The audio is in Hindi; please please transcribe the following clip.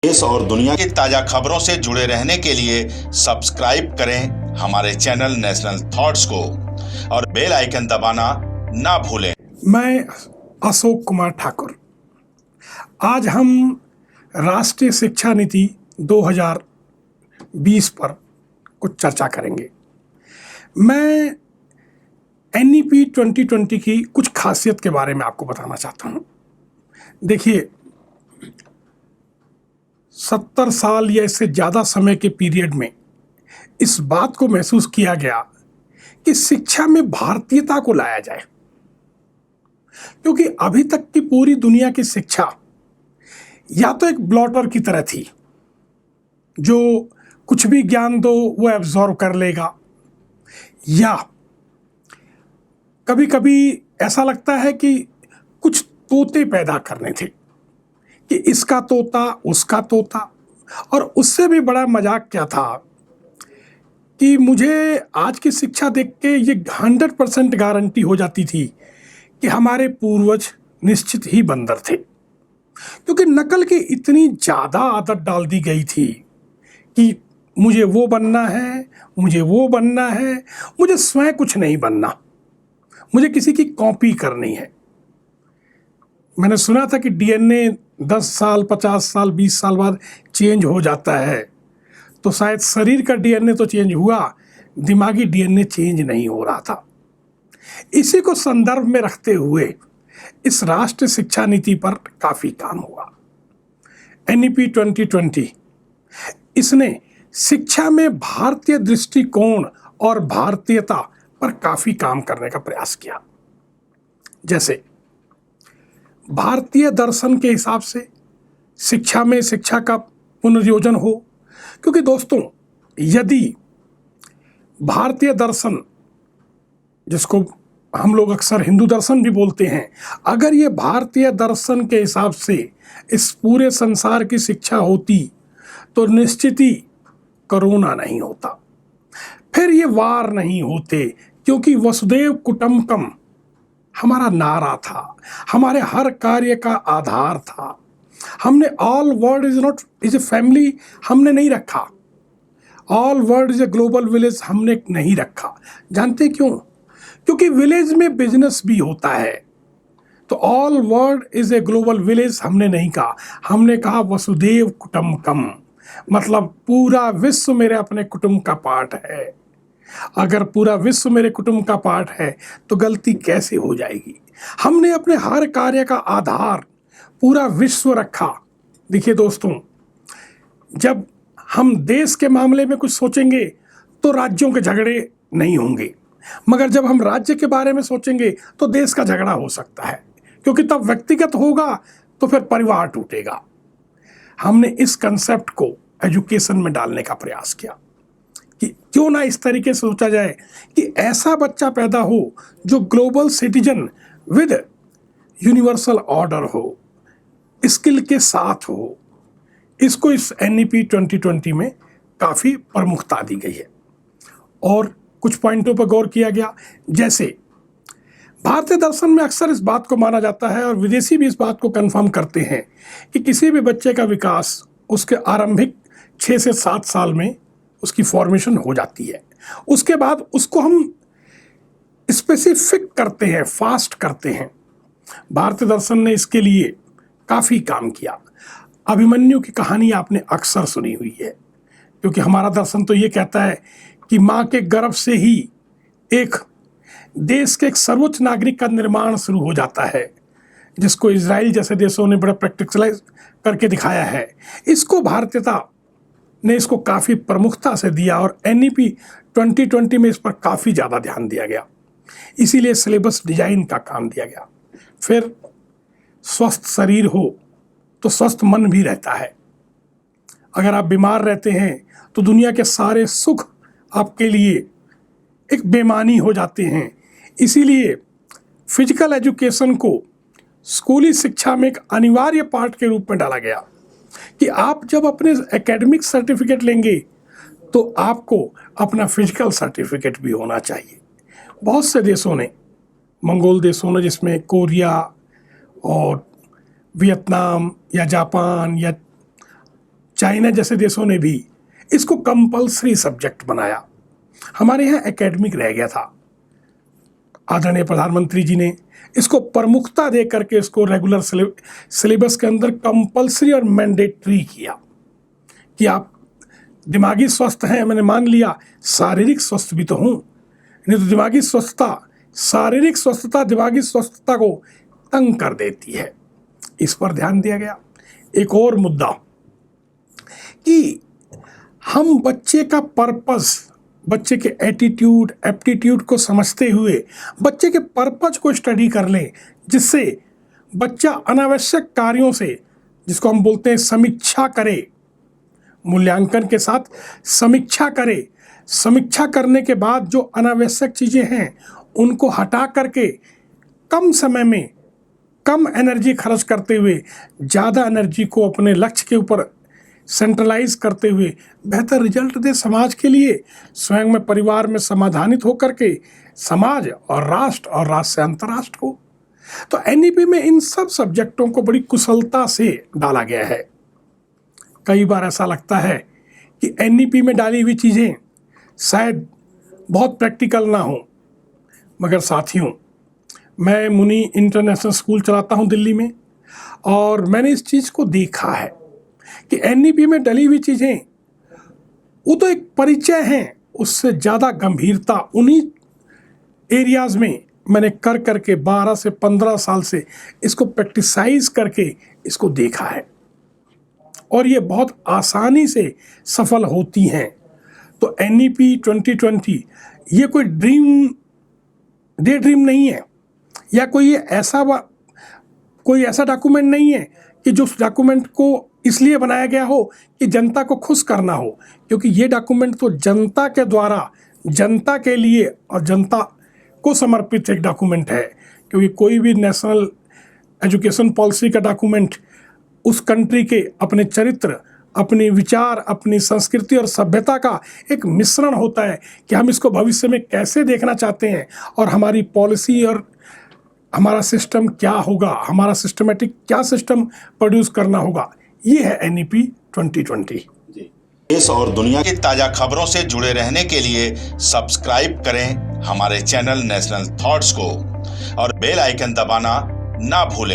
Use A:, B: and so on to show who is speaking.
A: देश और दुनिया की ताजा खबरों से जुड़े रहने के लिए सब्सक्राइब करें हमारे चैनल नेशनल थॉट्स को और बेल आइकन दबाना ना भूलें।
B: मैं अशोक कुमार ठाकुर। आज हम राष्ट्रीय शिक्षा नीति 2020 पर कुछ चर्चा करेंगे। मैं NEP 2020 की कुछ खासियत के बारे में आपको बताना चाहता हूँ। देखिए, 70 साल या इससे ज़्यादा समय के पीरियड में इस बात को महसूस किया गया कि शिक्षा में भारतीयता को लाया जाए, क्योंकि अभी तक की पूरी दुनिया की शिक्षा या तो एक ब्लॉटर की तरह थी, जो कुछ भी ज्ञान दो वो एब्जॉर्व कर लेगा, या कभी कभी ऐसा लगता है कि कुछ तोते पैदा करने थे कि इसका तोता उसका तोता। और उससे भी बड़ा मजाक क्या था कि मुझे आज की शिक्षा देख के ये 100% गारंटी हो जाती थी कि हमारे पूर्वज निश्चित ही बंदर थे, क्योंकि नकल की इतनी ज़्यादा आदत डाल दी गई थी कि मुझे वो बनना है, मुझे वो बनना है, मुझे स्वयं कुछ नहीं बनना, मुझे किसी की कॉपी करनी है। मैंने सुना था कि DNA 10 साल, 50 साल, 20 साल बाद चेंज हो जाता है, तो शायद शरीर का DNA तो चेंज हुआ, दिमागी DNA चेंज नहीं हो रहा था। इसी को संदर्भ में रखते हुए इस राष्ट्रीय शिक्षा नीति पर काफ़ी काम हुआ। NEP 2020 इसने शिक्षा में भारतीय दृष्टिकोण और भारतीयता पर काफ़ी काम करने का प्रयास किया। जैसे भारतीय दर्शन के हिसाब से शिक्षा में शिक्षा का पुनर्योजन हो, क्योंकि दोस्तों, यदि भारतीय दर्शन, जिसको हम लोग अक्सर हिंदू दर्शन भी बोलते हैं, अगर ये भारतीय दर्शन के हिसाब से इस पूरे संसार की शिक्षा होती तो निश्चित ही कोरोना नहीं होता, फिर ये वार नहीं होते, क्योंकि वसुदेव कुटुंबकम हमारा नारा था, हमारे हर कार्य का आधार था। हमने all world is not is a family हमने नहीं रखा, all world is a global village हमने नहीं रखा। जानते क्यों? क्योंकि विलेज में बिजनेस भी होता है। तो all world is a global village हमने नहीं कहा, हमने कहा वसुदेव कुटुंबकम, मतलब पूरा विश्व मेरे अपने कुटुंब का पार्ट है। अगर पूरा विश्व मेरे कुटुंब का पार्ट है तो गलती कैसे हो जाएगी? हमने अपने हर कार्य का आधार पूरा विश्व रखा। देखिए दोस्तों, जब हम देश के मामले में कुछ सोचेंगे तो राज्यों के झगड़े नहीं होंगे, मगर जब हम राज्य के बारे में सोचेंगे तो देश का झगड़ा हो सकता है, क्योंकि तब व्यक्तिगत होगा तो फिर परिवार टूटेगा। हमने इस कंसेप्ट को एजुकेशन में डालने का प्रयास किया कि क्यों ना इस तरीके से सोचा जाए कि ऐसा बच्चा पैदा हो जो global citizen with universal order हो, स्किल के साथ हो। इसको इस NEP 2020 में काफ़ी प्रमुखता दी गई है और कुछ पॉइंटों पर गौर किया गया। जैसे भारतीय दर्शन में अक्सर इस बात को माना जाता है और विदेशी भी इस बात को कंफर्म करते हैं कि किसी भी बच्चे का विकास उसके आरंभिक 6 से 7 साल में उसकी फॉर्मेशन हो जाती है। उसके बाद उसको हम स्पेसिफिक करते हैं, फास्ट करते हैं। भारतीय दर्शन ने इसके लिए काफ़ी काम किया। अभिमन्यु की कहानी आपने अक्सर सुनी हुई है, क्योंकि हमारा दर्शन तो ये कहता है कि माँ के गर्भ से ही एक देश के एक सर्वोच्च नागरिक का निर्माण शुरू हो जाता है, जिसको इजराइल जैसे देशों ने बड़ा प्रैक्टिकलाइज करके दिखाया है। इसको भारतीयता ने इसको काफ़ी प्रमुखता से दिया और NEP 2020 में इस पर काफ़ी ज़्यादा ध्यान दिया गया, इसीलिए सिलेबस डिजाइन का काम दिया गया। फिर स्वस्थ शरीर हो तो स्वस्थ मन भी रहता है। अगर आप बीमार रहते हैं तो दुनिया के सारे सुख आपके लिए एक बेमानी हो जाते हैं। इसीलिए फिजिकल एजुकेशन को स्कूली शिक्षा में एक अनिवार्य पार्ट के रूप में डाला गया कि आप जब अपने एकेडमिक सर्टिफिकेट लेंगे तो आपको अपना फिजिकल सर्टिफिकेट भी होना चाहिए। बहुत से देशों ने, मंगोल देशों ने, जिसमें कोरिया और वियतनाम या जापान या चाइना जैसे देशों ने भी इसको कंपल्सरी सब्जेक्ट बनाया। हमारे यहाँ एकेडमिक रह गया था। आदरणीय प्रधानमंत्री जी ने इसको प्रमुखता दे करके इसको रेगुलर सिलेबस के अंदर कंपल्सरी और मैंडेटरी किया कि आप दिमागी स्वस्थ हैं, मैंने मान लिया, शारीरिक स्वस्थ भी तो हूँ, नहीं तो दिमागी स्वस्थता, शारीरिक स्वस्थता दिमागी स्वस्थता को तंग कर देती है। इस पर ध्यान दिया गया। एक और मुद्दा कि हम बच्चे का पर्पस, बच्चे के एटीट्यूड एप्टीट्यूड को समझते हुए बच्चे के पर्पस को स्टडी कर लें, जिससे बच्चा अनावश्यक कार्यों से, जिसको हम बोलते हैं समीक्षा करे, मूल्यांकन के साथ समीक्षा करे, समीक्षा करने के बाद जो अनावश्यक चीज़ें हैं उनको हटा करके कम समय में कम एनर्जी खर्च करते हुए ज़्यादा एनर्जी को अपने लक्ष्य के ऊपर सेंट्रलाइज करते हुए बेहतर रिजल्ट दे समाज के लिए, स्वयं में परिवार में समाधानित होकर के समाज और राष्ट्र से अंतर्राष्ट्र को। तो एनईपी में इन सब सब्जेक्टों को बड़ी कुशलता से डाला गया है। कई बार ऐसा लगता है कि एनईपी में डाली हुई चीज़ें शायद बहुत प्रैक्टिकल ना हो, मगर साथियों, मैं मुनि इंटरनेशनल स्कूल चलाता हूं दिल्ली में, और मैंने इस चीज़ को देखा है कि एनईपी में डली हुई चीज़ें वो तो एक परिचय हैं, उससे ज़्यादा गंभीरता उन्हीं एरियाज़ में मैंने कर करके 12 से 15 साल से इसको प्रैक्टिसाइज करके इसको देखा है, और ये बहुत आसानी से सफल होती हैं। तो एनईपी 2020 ये कोई डे ड्रीम नहीं है, या कोई ऐसा डॉक्यूमेंट नहीं है कि जो उस डॉक्यूमेंट को इसलिए बनाया गया हो कि जनता को खुश करना हो, क्योंकि ये डॉक्यूमेंट तो जनता के द्वारा, जनता के लिए और जनता को समर्पित एक डॉक्यूमेंट है। क्योंकि कोई भी नेशनल एजुकेशन पॉलिसी का डॉक्यूमेंट उस कंट्री के अपने चरित्र, अपने विचार, अपनी संस्कृति और सभ्यता का एक मिश्रण होता है कि हम इसको भविष्य में कैसे देखना चाहते हैं और हमारी पॉलिसी और हमारा सिस्टम क्या होगा, हमारा सिस्टमेटिक क्या सिस्टम प्रोड्यूस करना होगा। ये है एनईपी 2020।
A: देश और दुनिया की ताजा खबरों से जुड़े रहने के लिए सब्सक्राइब करें हमारे चैनल नेशनल थॉट्स को और बेल आइकन दबाना ना भूलें।